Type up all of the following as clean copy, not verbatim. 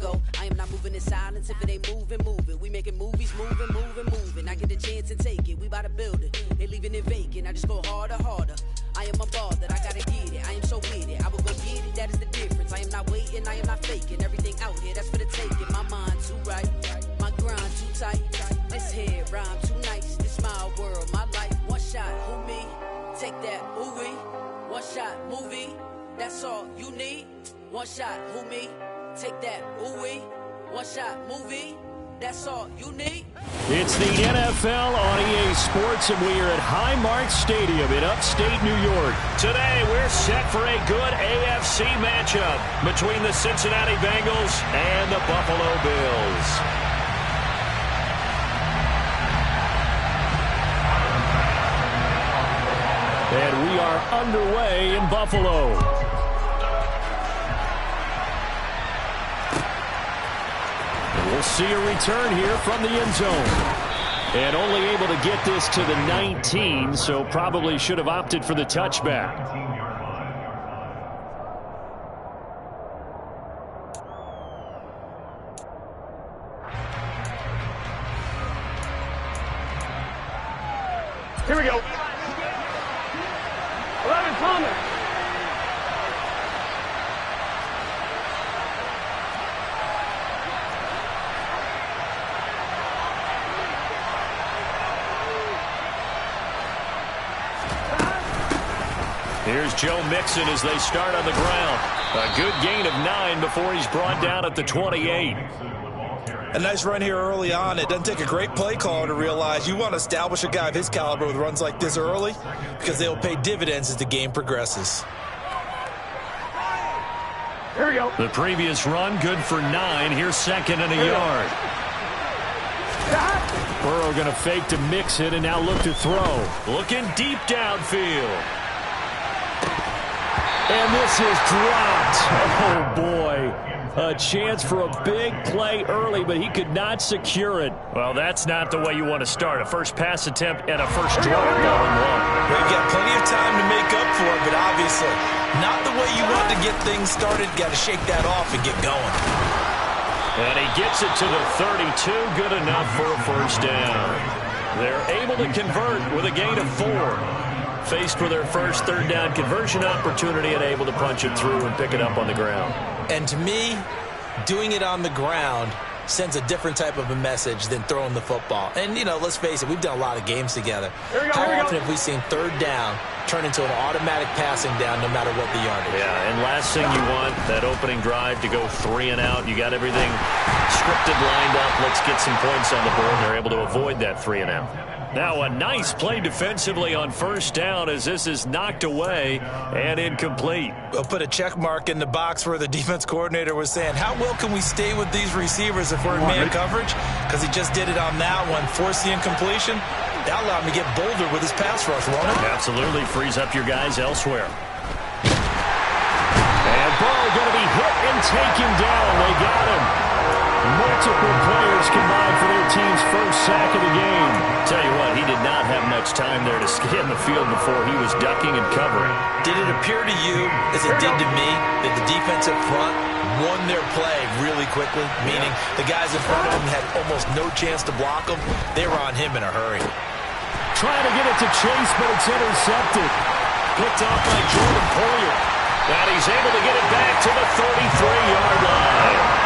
go. I am not moving in silence. If it ain't moving, moving. We making movies, moving. I get the chance and take it. We bout to build it. They leaving it vacant. I just go harder. I am a ball that I gotta get it. I am so with it. I will go get it. That is the difference. I am not waiting. I am not faking. Everything out here, that's for the taking. My mind too right. My grind too tight. This head rhyme too nice. This my world, my life. One shot, who me? Take that, ooh wee. One shot, movie. That's all you need. One shot, who me? Take that, ooh wee. One shot, movie. That's all you need. It's the NFL on EA Sports, and we are at Highmark Stadium in upstate New York. Today, we're set for a good AFC matchup between the Cincinnati Bengals and the Buffalo Bills. And we are underway in Buffalo. We'll see a return here from the end zone. And only able to get this to the 19, so probably should have opted for the touchback. Here we go. 11 coming. Here's Joe Mixon as they start on the ground. A good gain of 9 before he's brought down at the 28. A nice run here early on. It doesn't take a great play caller to realize you want to establish a guy of his caliber with runs like this early because they'll pay dividends as the game progresses. Here we go. The previous run, good for 9. Here's second and a yard. Burrow going to fake to mix it and now look to throw. Looking deep downfield. And this is dropped. Oh, boy. A chance for a big play early, but he could not secure it. Well, that's not the way you want to start. A first pass attempt and a first drop ball and one. Well, you've got plenty of time to make up for it, but obviously not the way you want to get things started. Got to shake that off and get going. And he gets it to the 32. Good enough for a first down. They're able to convert with a gain of 4. Faced with their first third down conversion opportunity and able to punch it through and pick it up on the ground. And to me, doing it on the ground sends a different type of a message than throwing the football. And, you know, let's face it, we've done a lot of games together. How often have we seen third down turn into an automatic passing down no matter what the yardage? Yeah, and last thing you want, that opening drive to go 3 and out. You got everything scripted, lined up. Let's get some points on the board. They're able to avoid that 3 and out. Now a nice play defensively on first down as this is knocked away and incomplete. We'll put a check mark in the box where the defense coordinator was saying, how well can we stay with these receivers if we're in man coverage? Because he just did it on that one, forced the incompletion. That allowed him to get bolder with his pass rush, won't it? Absolutely frees up your guys elsewhere. And Burrow going to be hit and taken down. They got him. Multiple players combined for their team's first sack of the game. Tell you what, he did not have much time there to scan the field before he was ducking and covering. Did it appear to you, as it did to me, that the defensive front won their play really quickly? Meaning the guys in front of him had almost no chance to block him. They were on him in a hurry. Trying to get it to Chase, but it's intercepted. Picked off by Jordan Poyer. And he's able to get it back to the 33-yard line.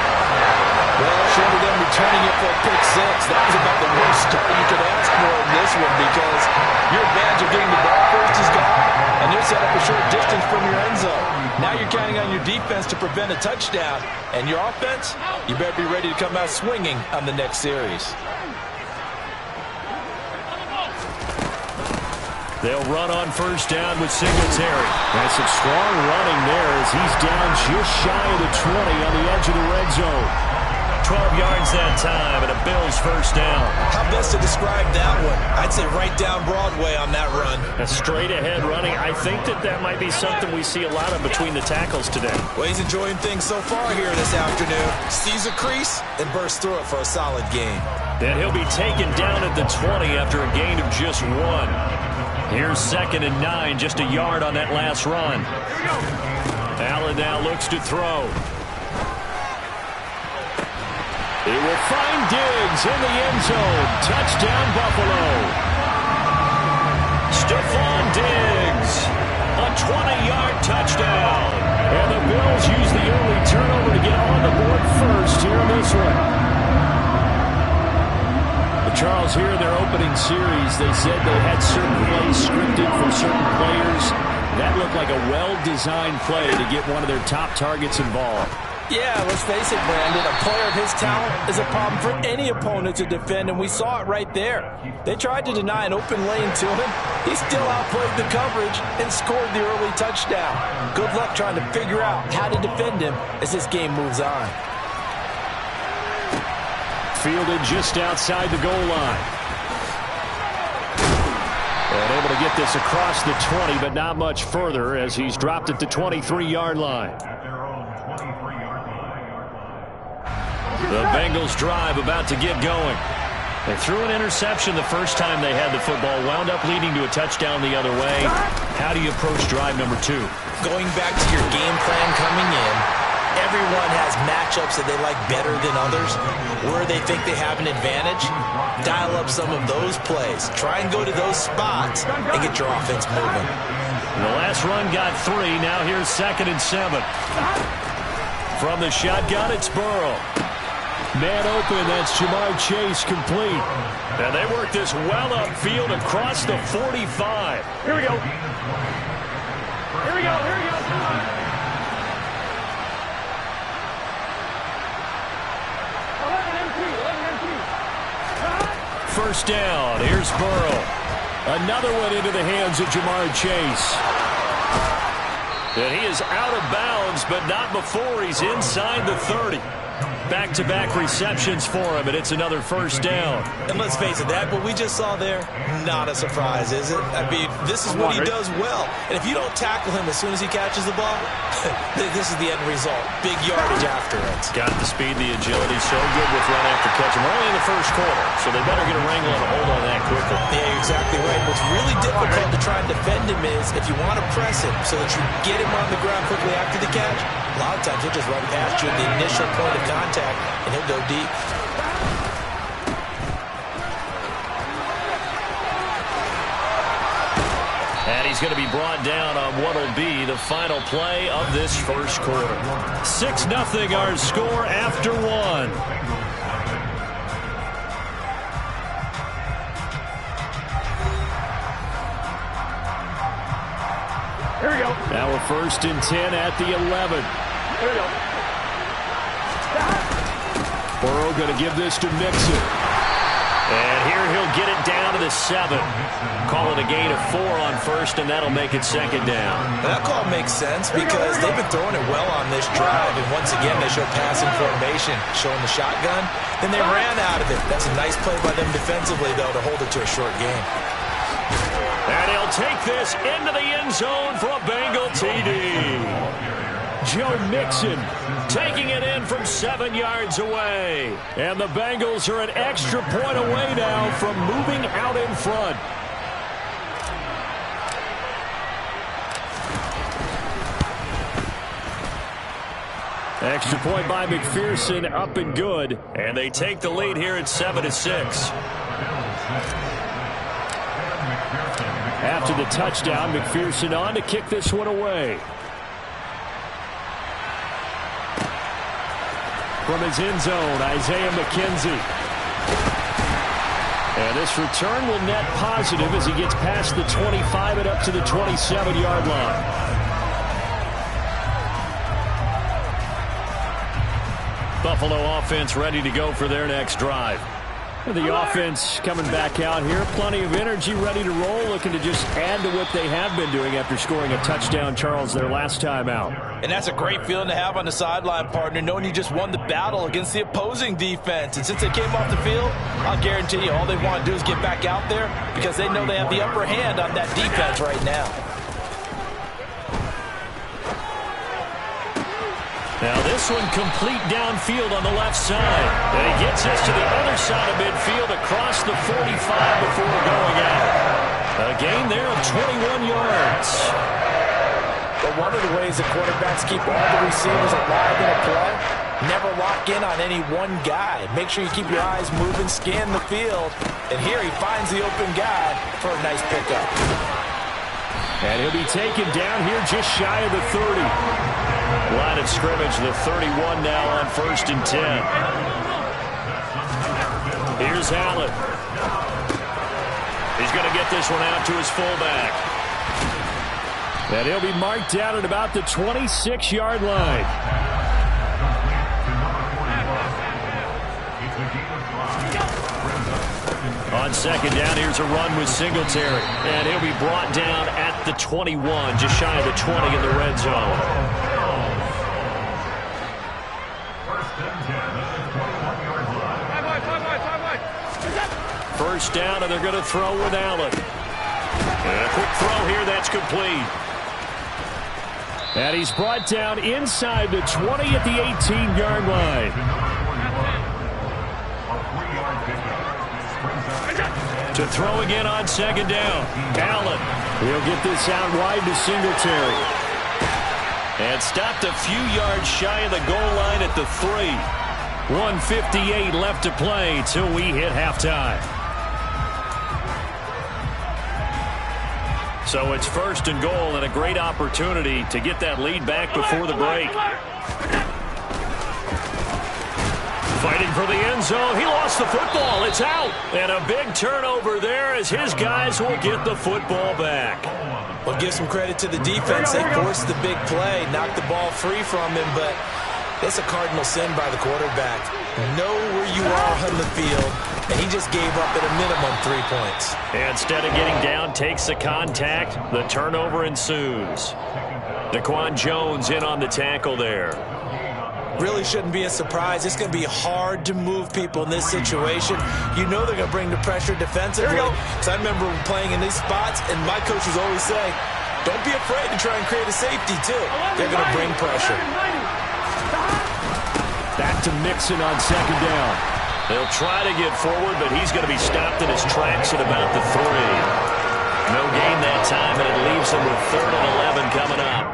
Well, short of them returning it for a pick 6, that was about the worst start you could ask for in this one because your advantage of getting the ball first is gone, and you're set up a short distance from your end zone. Now you're counting on your defense to prevent a touchdown, and your offense, you better be ready to come out swinging on the next series. They'll run on first down with Singletary. That's some strong running there as he's down just shy of the 20 on the edge of the red zone. 12 yards that time and a Bills first down. How best to describe that one? I'd say right down Broadway on that run. A straight ahead running. I think that might be something we see a lot of between the tackles today. Well, he's enjoying things so far here this afternoon. Sees a crease and bursts through it for a solid gain. And he'll be taken down at the 20 after a gain of just 1. Here's second and 9, just a yard on that last run. Allen now looks to throw. He will find Diggs in the end zone. Touchdown, Buffalo. Stephon Diggs, a 20-yard touchdown. And the Bills use the early turnover to get on the board first here in this one. But Charles, here in their opening series, they said they had certain plays scripted for certain players. That looked like a well-designed play to get one of their top targets involved. Yeah, let's face it, Brandon. A player of his talent is a problem for any opponent to defend, and we saw it right there. They tried to deny an open lane to him. He still outplayed the coverage and scored the early touchdown. Good luck trying to figure out how to defend him as this game moves on. Fielded just outside the goal line. And able to get this across the 20, but not much further as he's dropped at the 23-yard line. The Bengals drive about to get going. They threw an interception the first time they had the football, wound up leading to a touchdown the other way. How do you approach drive number 2? Going back to your game plan coming in, everyone has matchups that they like better than others. Where they think they have an advantage, dial up some of those plays. Try and go to those spots and get your offense moving. The last run got 3. Now here's 2nd and 7. From the shotgun, it's Burrow. Man open, that's Jamar Chase complete. And they work this well upfield across the 45. Here we go. Here we go, here we go. First down, here's Burrow. Another one into the hands of Jamar Chase. And he is out of bounds, but not before he's inside the 30. Back-to-back receptions for him, and it's another first down. And let's face it, that what we just saw there, not a surprise, is it? I mean, this is what he does well. And if you don't tackle him as soon as he catches the ball, this is the end result. Big yardage after it. Got the speed, the agility, so good with run after catch. And we're only in the first quarter, so they better get a wrangle and a hold on that quickly. Yeah, you're exactly right. What's really difficult to try and defend him is if you want to press him so that you get him on the ground quickly after the catch, a lot of times he'll just run past you at the initial point of contact, and he'll go deep. And he's going to be brought down on what will be the final play of this first quarter. 6-0 our score after 1. Here we go. Now we're 1st and 10 at the 11. Here we go. Burrow going to give this to Mixon. And here he'll get it down to the 7. Call it a gain of 4 on first, and that'll make it 2nd down. That call makes sense because they've been throwing it well on this drive, and once again they show passing formation, showing the shotgun. Then they ran out of it. That's a nice play by them defensively, though, to hold it to a short game. And he'll take this into the end zone for a Bengal TD. Joe Mixon taking it in from 7 yards away. And the Bengals are an extra point away now from moving out in front. Extra point by McPherson, up and good. And they take the lead here at 7-6. After the touchdown, McPherson on to kick this one away. From his end zone, Isaiah McKenzie. And this return will net positive as he gets past the 25 and up to the 27-yard line. Buffalo offense ready to go for their next drive. The offense coming back out here. Plenty of energy, ready to roll, looking to just add to what they have been doing after scoring a touchdown, Charles, their last time out. And that's a great feeling to have on the sideline, partner, knowing you just won the battle against the opposing defense. And since they came off the field, I'll guarantee you all they want to do is get back out there because they know they have the upper hand on that defense right now. Now this one complete downfield on the left side. And he gets us to the other side of midfield across the 45 before going out. A gain there of 21 yards. But one of the ways the quarterbacks keep all the receivers alive in a play Never lock in on any one guy. Make sure you keep your eyes moving, scan the field. And here he finds the open guy for a nice pickup. And he'll be taken down here just shy of the 30. Line of scrimmage, the 31 now on 1st and 10. Here's Allen. He's going to get this one out to his fullback. And he'll be marked down at about the 26-yard line. On 2nd down, here's a run with Singletary. And he'll be brought down at the 21, just shy of the 20 in the red zone. First down, and they're going to throw with Allen. And a quick throw here, that's complete. And he's brought down inside the 20 at the 18-yard line. To throw again on 2nd down. Allen. He'll get this out wide to Singletary. And stopped a few yards shy of the goal line at the 3. 1:58 left to play till we hit halftime. So it's 1st and goal and a great opportunity to get that lead back before the break. Fighting for the end zone. He lost the football. It's out. And a big turnover there as his guys will get the football back. Well, give some credit to the defense. They forced the big play, knocked the ball free from him, but it's a cardinal sin by the quarterback. Know where you are on the field, and he just gave up at a minimum 3 points. Instead of getting down, takes the contact. The turnover ensues. Daquan Jones in on the tackle there. Really shouldn't be a surprise. It's going to be hard to move people in this situation. You know they're going to bring the pressure defensively. So I remember playing in these spots, and my coaches always say, don't be afraid to try and create a safety, too. They're going to bring pressure. Back to Mixon on 2nd down. They'll try to get forward, but he's going to be stopped in his tracks at about the 3. No gain that time, and it leaves him with 3rd and 11 coming up.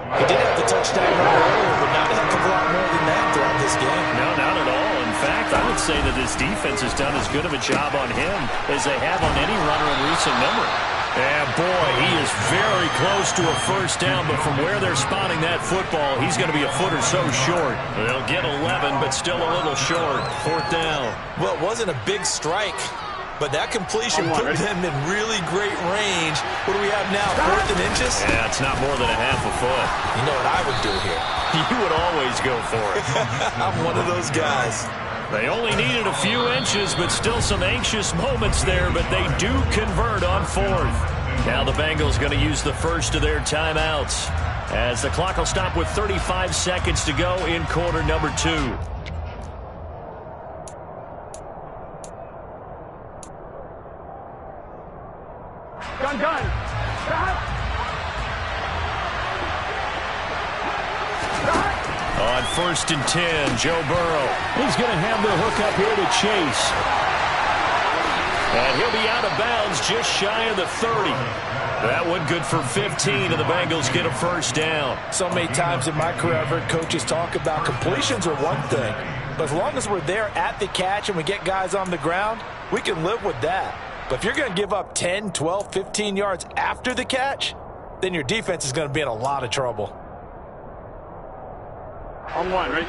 He did have the touchdown run earlier, but not a heck of a lot more than that throughout this game. No, not at all. In fact, I would say that this defense has done as good of a job on him as they have on any runner in recent memory. And boy, he is very close to a 1st down, but from where they're spotting that football, he's going to be a foot or so short. They'll get 11, but still a little short. 4th down. Well, it wasn't a big strike, but that completion put them in really great range. What do we have now, 4th and inches? Yeah, it's not more than a half a foot. You know what I would do here? You would always go for it. I'm one of those guys. They only needed a few inches, but still some anxious moments there, but they do convert on 4th. Now the Bengals going to use the first of their timeouts as the clock will stop with 35 seconds to go in quarter number 2. Gun. On 1st and 10, Joe Burrow. He's going to have the hook up here to Chase. And he'll be out of bounds just shy of the 30. That one good for 15, and the Bengals get a 1st down. So many times in my career, I've heard coaches talk about completions are one thing. But as long as we're there at the catch and we get guys on the ground, we can live with that. But if you're going to give up 10, 12, 15 yards after the catch, then your defense is going to be in a lot of trouble. On 1, right?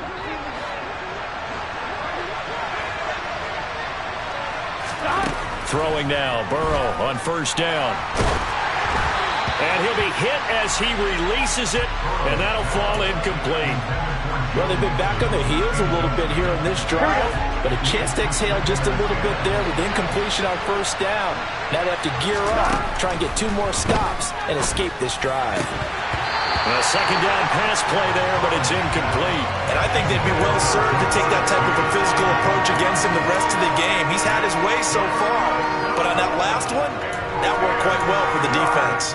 Throwing now, Burrow on 1st down. And he'll be hit as he releases it, and that'll fall incomplete. Well, they've been back on their heels a little bit here in this drive, but a chance to exhale just a little bit there with incompletion on 1st down. Now they have to gear up, try and get 2 more stops, and escape this drive. A 2nd down pass play there, but it's incomplete. And I think they'd be well served to take that type of a physical approach against him the rest of the game. He's had his way so far, but on that last one, that worked quite well for the defense.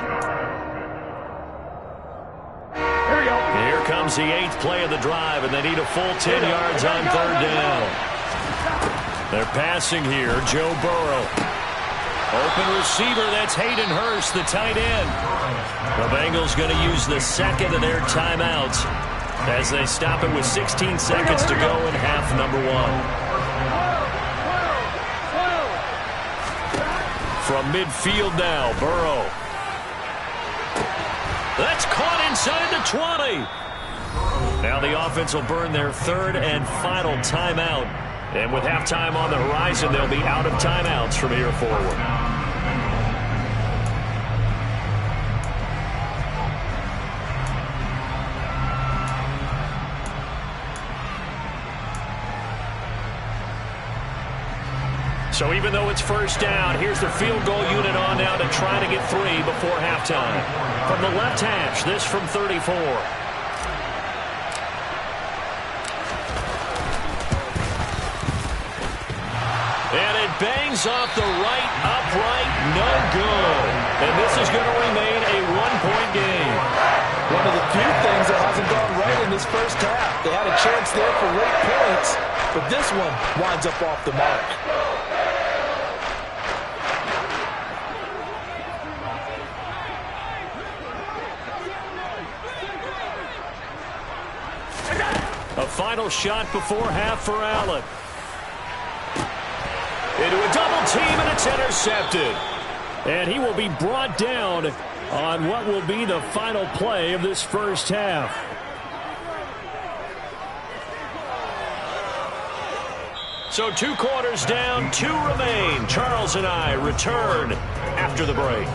Here we go. Here comes the 8th play of the drive, and they need a full 10 yards on 3rd down. They're passing here, Joe Burrow. Open receiver, that's Hayden Hurst, the tight end. The Bengals going to use the 2nd of their timeouts as they stop it with 16 seconds to go in half number one. From midfield now, Burrow. That's caught inside the 20. Now the offense will burn their third and final timeout. And with halftime on the horizon, they'll be out of timeouts from here forward. So even though it's first down, here's the field goal unit on now to try to get 3 before halftime. From the left hash, this from 34. And it bangs off the right upright, no good. And this is going to remain a 1-point game. One of the few things that hasn't gone right in this first half. They had a chance there for late points, but this one winds up off the mark. A final shot before half for Allen. Into a double team, and it's intercepted. And he will be brought down on what will be the final play of this first half. So 2 quarters down, 2 remain. Charles and I return after the break.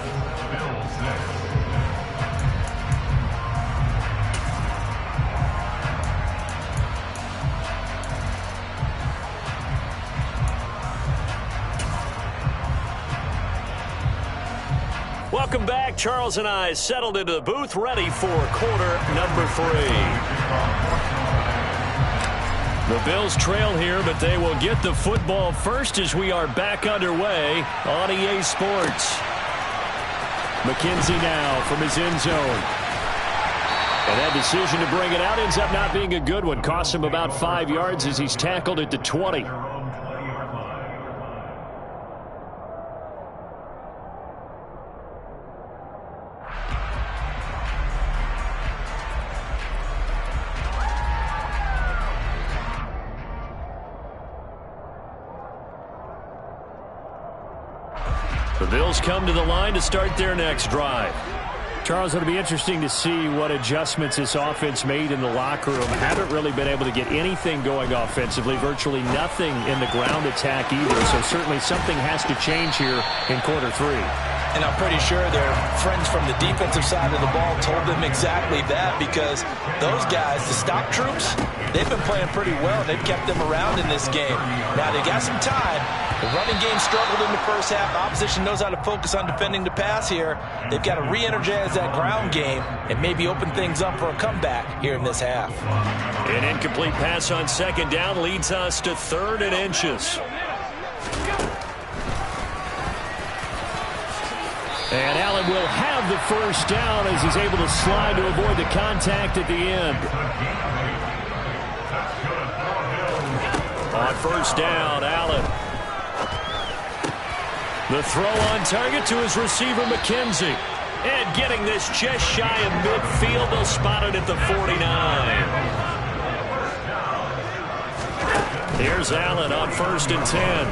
Welcome back. Charles and I settled into the booth, ready for quarter number 3. The Bills trail here, but they will get the football first as we are back underway on EA Sports. McKenzie now from his end zone. And that decision to bring it out ends up not being a good one. Costs him about 5 yards as he's tackled at the 20. The Bills come to the line to start their next drive. Charles, it'll be interesting to see what adjustments this offense made in the locker room. Haven't really been able to get anything going offensively, virtually nothing in the ground attack either. So certainly something has to change here in quarter 3. And I'm pretty sure their friends from the defensive side of the ball told them exactly that, because those guys, the stop troops, they've been playing pretty well. They've kept them around in this game. Now they got some time. The running game struggled in the first half. Opposition knows how to focus on defending the pass here. They've got to re-energize that ground game and maybe open things up for a comeback here in this half. An incomplete pass on second down leads us to 3rd and inches. And Allen will have the first down as he's able to slide to avoid the contact at the end. On first down, Allen. The throw on target to his receiver, McKenzie. And getting this just shy of midfield, they'll spot it at the 49. Here's Allen on 1st and 10.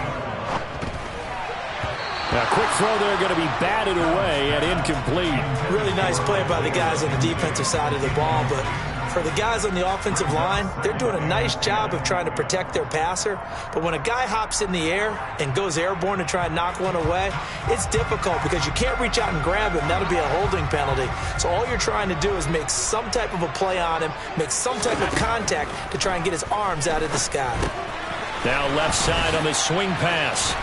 A quick throw there, going to be batted away and incomplete. Really nice play by the guys on the defensive side of the ball, but for the guys on the offensive line, they're doing a nice job of trying to protect their passer. But when a guy hops in the air and goes airborne to try and knock one away, it's difficult because you can't reach out and grab him. That'll be a holding penalty. So all you're trying to do is make some type of a play on him, make some type of contact to try and get his arms out of the sky. Now left side on the swing pass.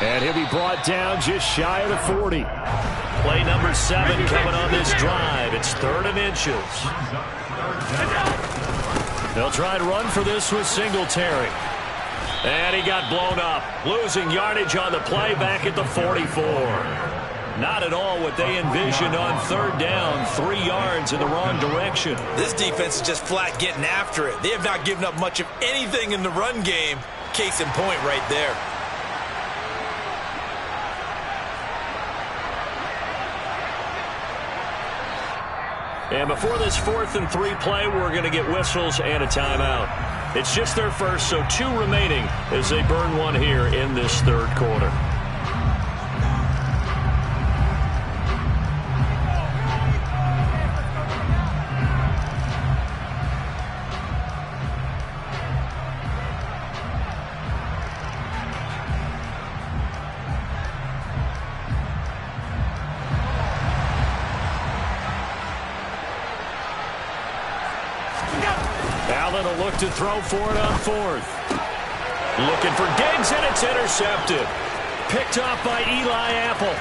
And he'll be brought down just shy of the 40. Play number 7 coming on this drive. It's 3rd and inches. They'll try to run for this with Singletary. And he got blown up. Losing yardage on the play back at the 44. Not at all what they envisioned on 3rd down. 3 yards in the wrong direction. This defense is just flat getting after it. They have not given up much of anything in the run game. Case in point right there. And before this 4th and 3 play, we're going to get whistles and a timeout. It's just their first, so 2 remaining as they burn one here in this 3rd quarter. Allen will look to throw for it on 4th. Looking for Diggs, and it's intercepted. Picked off by Eli Apple.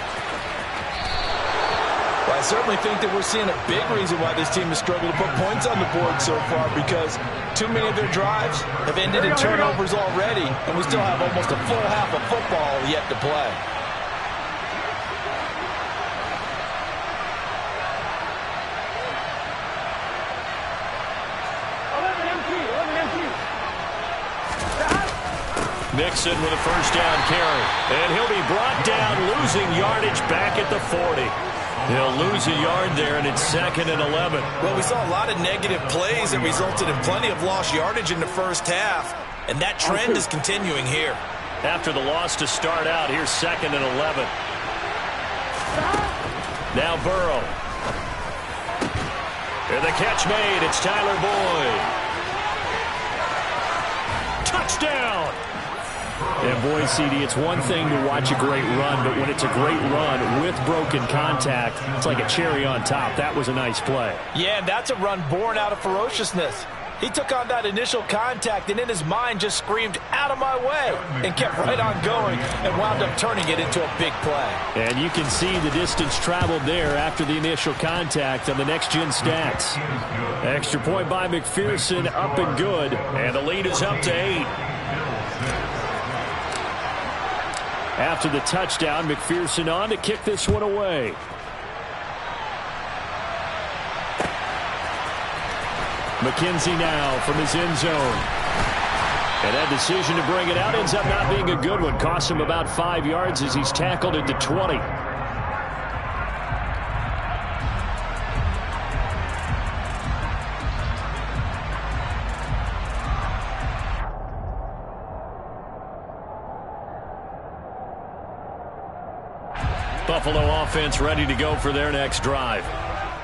Well, I certainly think that we're seeing a big reason why this team has struggled to put points on the board so far, because too many of their drives have ended in turnovers already, and we still have almost a full half of football yet to play. Mixon with a first down carry. And he'll be brought down, losing yardage back at the 40. He'll lose a yard there, and it's 2nd and 11. Well, we saw a lot of negative plays that resulted in plenty of lost yardage in the first half, and that trend is continuing here. After the loss to start out, here's 2nd and 11. Now Burrow. And the catch made. It's Tyler Boyd. Touchdown! And boy, CD, it's one thing to watch a great run, but when it's a great run with broken contact, it's like a cherry on top. That was a nice play. Yeah, and that's a run born out of ferociousness. He took on that initial contact and in his mind just screamed, "Out of my way," and kept right on going and wound up turning it into a big play. And you can see the distance traveled there after the initial contact on the next-gen stats. Extra point by McPherson, up and good, and the lead is up to 8. After the touchdown, McPherson on to kick this one away. McKenzie now from his end zone. And that decision to bring it out ends up not being a good one. Costs him about 5 yards as he's tackled into 20. Buffalo offense ready to go for their next drive.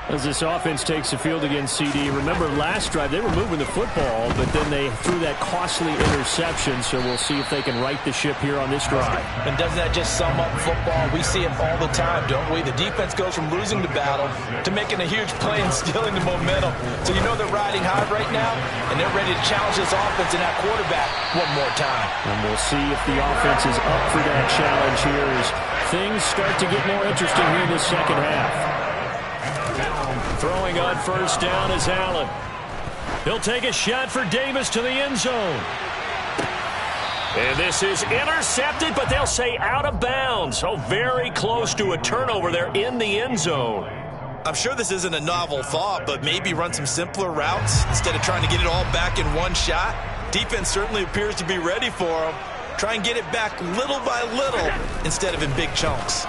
As this offense takes the field against CD, remember last drive they were moving the football, but then they threw that costly interception, so we'll see if they can right the ship here on this drive. And doesn't that just sum up football? We see it all the time, don't we? The defense goes from losing the battle to making a huge play and stealing the momentum. So you know they're riding high right now, and they're ready to challenge this offense and that quarterback one more time. And we'll see if the offense is up for that challenge here as things start to get more interesting here in the second half. Throwing on first down is Allen. He'll take a shot for Davis to the end zone. And this is intercepted, but they'll say out of bounds. So very close to a turnover there in the end zone. I'm sure this isn't a novel thought, but maybe run some simpler routes instead of trying to get it all back in one shot. Defense certainly appears to be ready for them. Try and get it back little by little instead of in big chunks.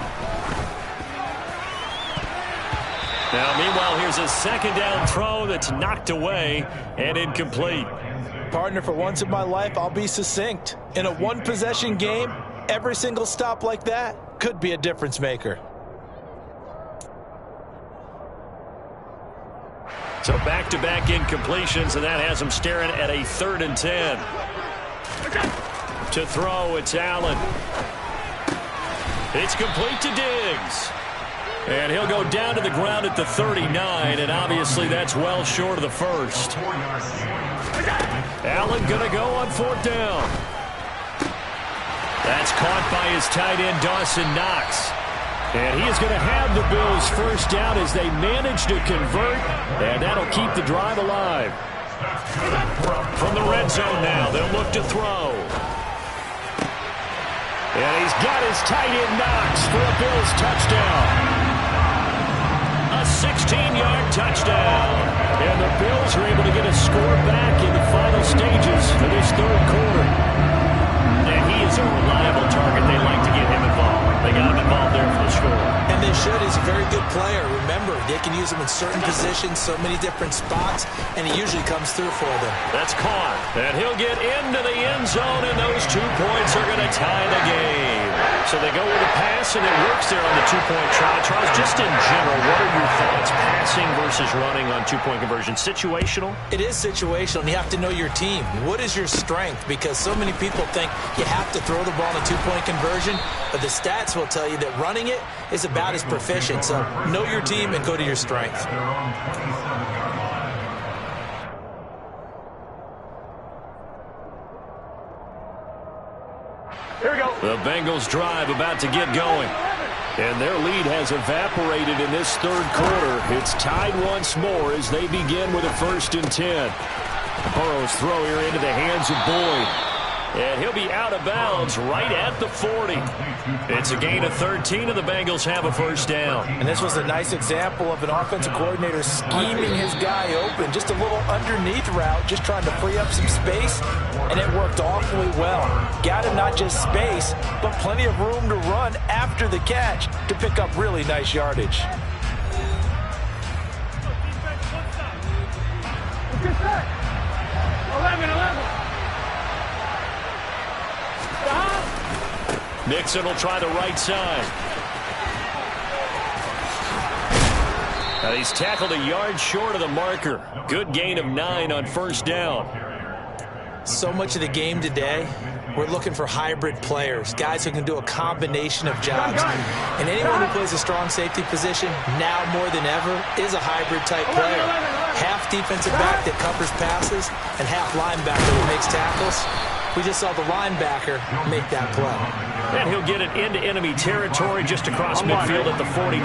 Now, meanwhile, here's a second down throw that's knocked away and incomplete. Partner, for once in my life, I'll be succinct. In a one-possession game, every single stop like that could be a difference maker. So back-to-back incompletions, and that has them staring at a 3rd and 10. To throw, it's Allen. It's complete to Diggs. And he'll go down to the ground at the 39, and obviously that's well short of the first. Allen going to go on 4th down. That's caught by his tight end, Dawson Knox. And he is going to have the Bills first down as they manage to convert, and that'll keep the drive alive. From the red zone now, they'll look to throw. And he's got his tight end Knox for a Bills touchdown. A 16-yard touchdown. And the Bills are able to get a score back in the final stages for this 3rd quarter. And he is a reliable target. They like to get him involved. They got him involved there for the score. And they should. He's a very good player. Remember, they can use use him in certain positions, so many different spots, and he usually comes through for them. That's caught, and he'll get into the end zone, and those 2 points are going to tie the game. So they go with a pass, and it works there on the 2-point try. Charles, just in general, what are your thoughts, passing versus running on 2-point conversion? Situational? It is situational, and you have to know your team. What is your strength? Because so many people think you have to throw the ball in a 2-point conversion, but the stats will tell you that running it is about as proficient. So know your team and go to your strength. Here we go. The Bengals drive about to get going. And their lead has evaporated in this third quarter. It's tied once more as they begin with a 1st and 10. Burrow's throw here into the hands of Boyd. And he'll be out of bounds right at the 40. It's a gain of 13, and the Bengals have a 1st down. And this was a nice example of an offensive coordinator scheming his guy open. Just a little underneath route, just trying to free up some space, and it worked awfully well. Got him not just space, but plenty of room to run after the catch to pick up really nice yardage. Good set. 11. Nixon will try the right side. Now he's tackled a yard short of the marker. Good gain of 9 on 1st down. So much of the game today, we're looking for hybrid players, guys who can do a combination of jobs. And anyone who plays a strong safety position, now more than ever, is a hybrid type player. Half defensive back that covers passes and half linebacker that makes tackles. We just saw the linebacker make that play. And he'll get it into enemy territory just across midfield at the 49.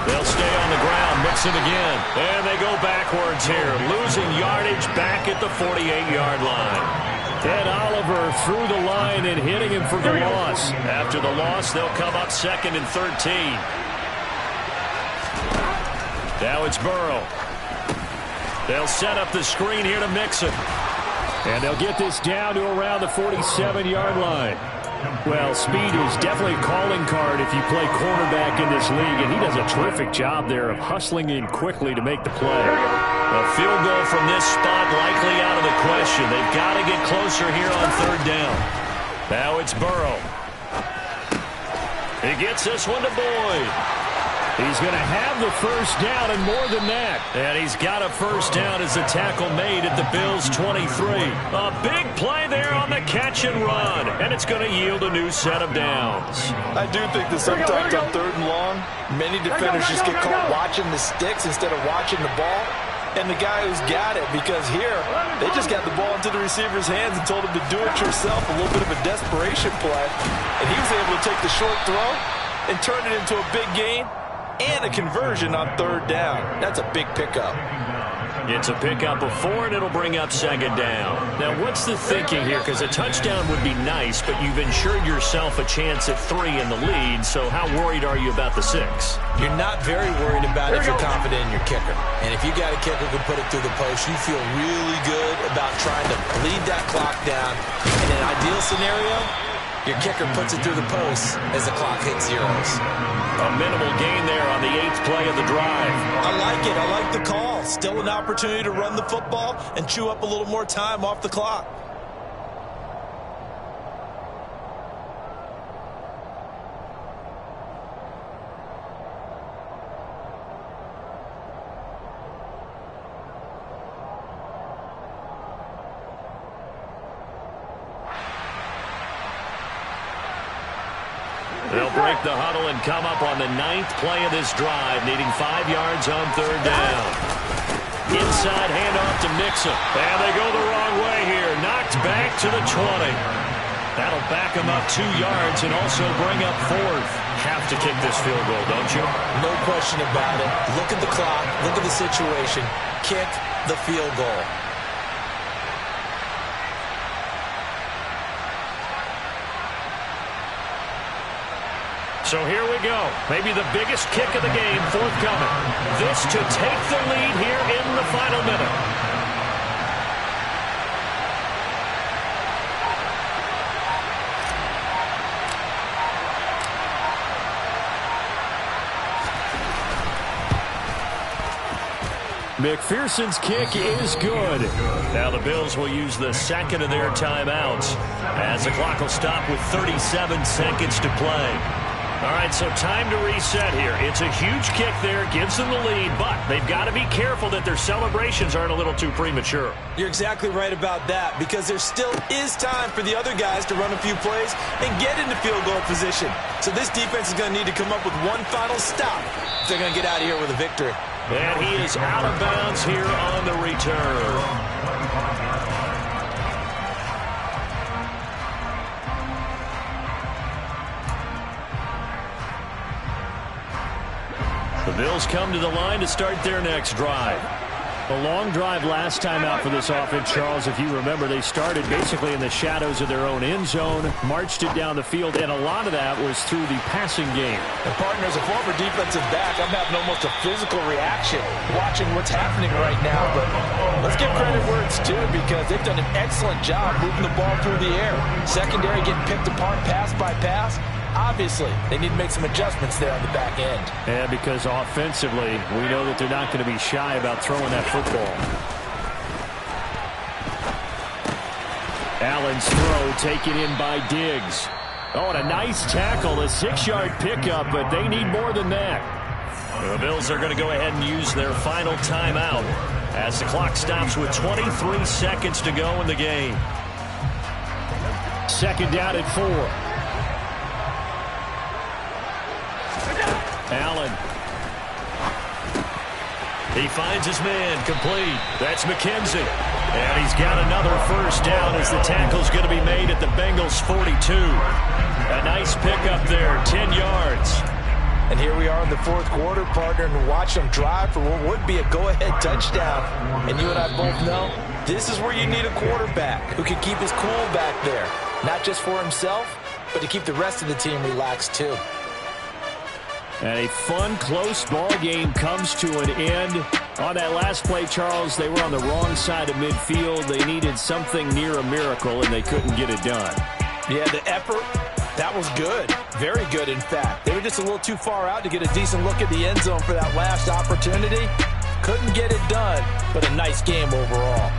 They'll stay on the ground, mix it again. And they go backwards here, losing yardage back at the 48-yard line. Ed Oliver through the line and hitting him for the loss. After the loss, they'll come up 2nd and 13. Now it's Burrow. They'll set up the screen here to Mixon. And they'll get this down to around the 47-yard line. Well, speed is definitely a calling card if you play cornerback in this league, and he does a terrific job there of hustling in quickly to make the play. A field goal from this spot likely out of the question. They've got to get closer here on 3rd down. Now it's Burrow. He gets this one to Boyd. He's going to have the 1st down and more than that. And he's got a 1st down as the tackle made at the Bills' 23. A big play there on the catch and run. And it's going to yield a new set of downs. I do think that sometimes on 3rd and long, many defenders just get caught watching the sticks instead of watching the ball. And the guy who's got it, because here, they just got the ball into the receiver's hands and told him to do it yourself, a little bit of a desperation play. And he was able to take the short throw and turn it into a big gain. And a conversion on 3rd down. That's a big pickup. It's a pickup of 4, and it'll bring up 2nd down. Now, what's the thinking here? Because a touchdown would be nice, but you've ensured yourself a chance at 3 in the lead, so how worried are you about the 6? You're not very worried about it if you're confident in your kicker. And if you got a kicker who can put it through the post, you feel really good about trying to bleed that clock down. In an ideal scenario, your kicker puts it through the post as the clock hits zeros. A minimal gain there on the 8th play of the drive. I like it. I like the call. Still an opportunity to run the football and chew up a little more time off the clock. They'll break the huddle and come up on the 9th play of this drive, needing 5 yards on 3rd down. Inside handoff to Mixon. And they go the wrong way here. Knocked back to the 20. That'll back them up 2 yards and also bring up 4th. Have to kick this field goal, don't you? No question about it. Look at the clock. Look at the situation. Kick the field goal. So here we go. Maybe the biggest kick of the game forthcoming. This to take the lead here in the final minute. McPherson's kick is good. Now the Bills will use the second of their timeouts as the clock will stop with 37 seconds to play. All right, so time to reset here. It's a huge kick there, gives them the lead, but they've got to be careful that their celebrations aren't a little too premature. You're exactly right about that, because there still is time for the other guys to run a few plays and get into field goal position. So this defense is going to need to come up with one final stop if they're going to get out of here with a victory. And he is out of bounds here on the return. The Bills come to the line to start their next drive. A long drive last time out for this offense, Charles. If you remember, they started basically in the shadows of their own end zone, marched it down the field, and a lot of that was through the passing game. And partner, as a former defensive back, I'm having almost a physical reaction watching what's happening right now. But let's give credit where it's due, because they've done an excellent job moving the ball through the air. Secondary getting picked apart pass by pass. Obviously, they need to make some adjustments there on the back end. And because offensively, we know that they're not going to be shy about throwing that football. Allen's throw taken in by Diggs. Oh, and a nice tackle, a 6-yard pickup, but they need more than that. The Bills are going to go ahead and use their final timeout as the clock stops with 23 seconds to go in the game. Second down at 4. Allen. He finds his man, complete. That's McKenzie. And he's got another first down as the tackle's going to be made at the Bengals' 42. A nice pickup there, 10 yards. And here we are in the fourth quarter, partner, and watch them drive for what would be a go-ahead touchdown. And you and I both know this is where you need a quarterback who can keep his cool back there. Not just for himself, but to keep the rest of the team relaxed too. And a fun, close ball game comes to an end. On that last play, Charles, they were on the wrong side of midfield. They needed something near a miracle, and they couldn't get it done. Yeah, the effort, that was good. Very good, in fact. They were just a little too far out to get a decent look at the end zone for that last opportunity. Couldn't get it done, but a nice game overall.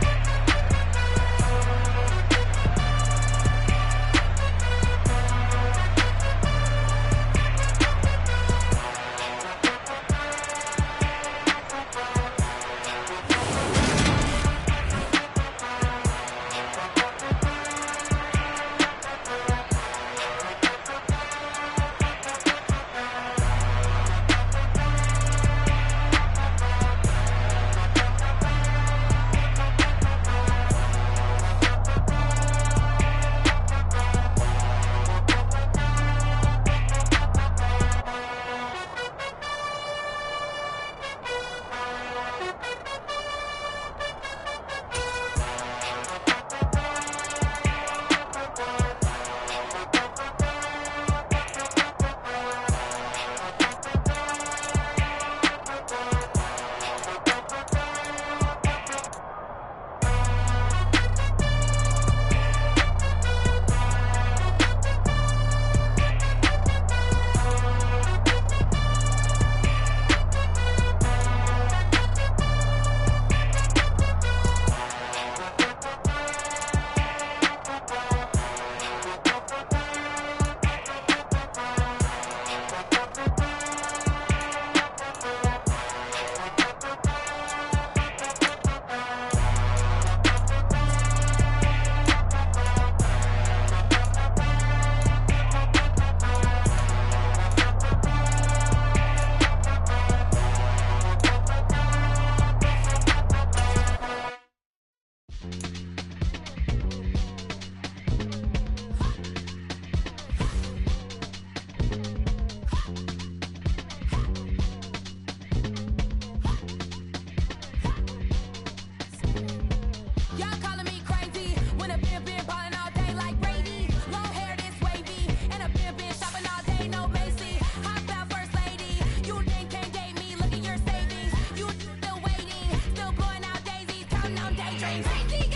Crazy.